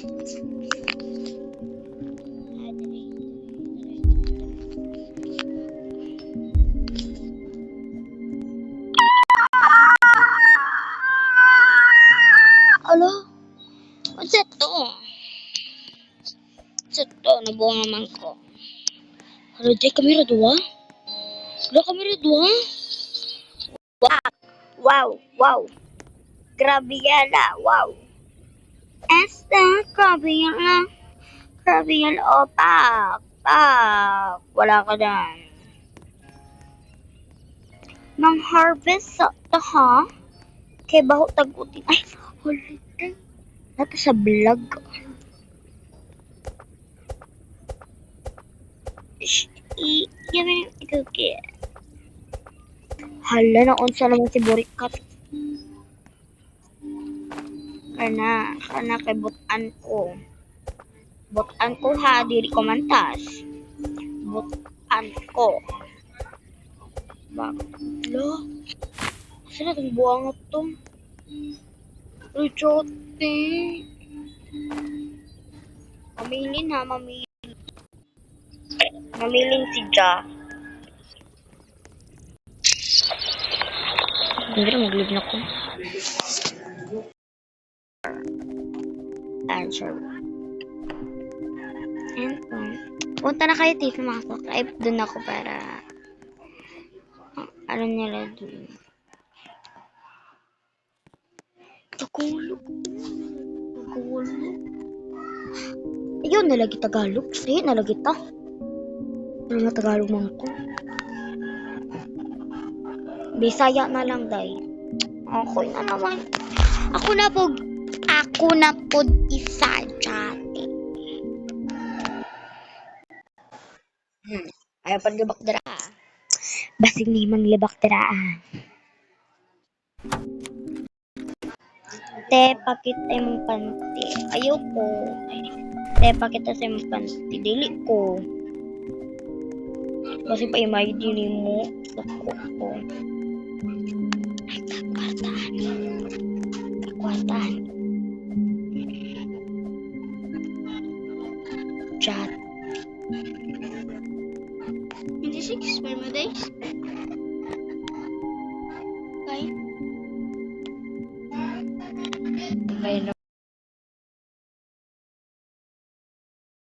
Alo? What's that to? What's that to? Nabuang naman ko. Hala, di kamera dua? Hala, kamera dua? Wow, wow. Grabe yan ah, wow. Grabe yan ah. Grabe yan, oh, pak. Wala ka dyan. Nang harvest sa ha? Kay baho tagutin. Ay, ulit. Nato sa vlog. Yaman yung ikuki. Hala, naunsa naman si Borikat. Kana kay butan ko. Butan ko ha, diri ko mantas. Butan ko. Baklo? Saan natin buwangat to? Richote. Mamilin ha, mamilin. Mamilin si Ja. Hindi na mag-live na ko. Answer. And punta na kayo TV mga subscribe. Doon ako para ano nila doon. Tagalog. Ayun, nalagi Tagalog. Ayun, nalagi ta. Ano nga Tagalog man ko. Bisaya na lang, day. Okay na naman. Ako na po isa dati. Ayaw pa libak dira. Basig ni mang libak dira. Te, pakita mong panty. Ayoko. Te, pakita sa mong panty. Dili ko. Kasi pa imay din mo. Lako ko. Ay, kwartahan. Chat. 26 by my days.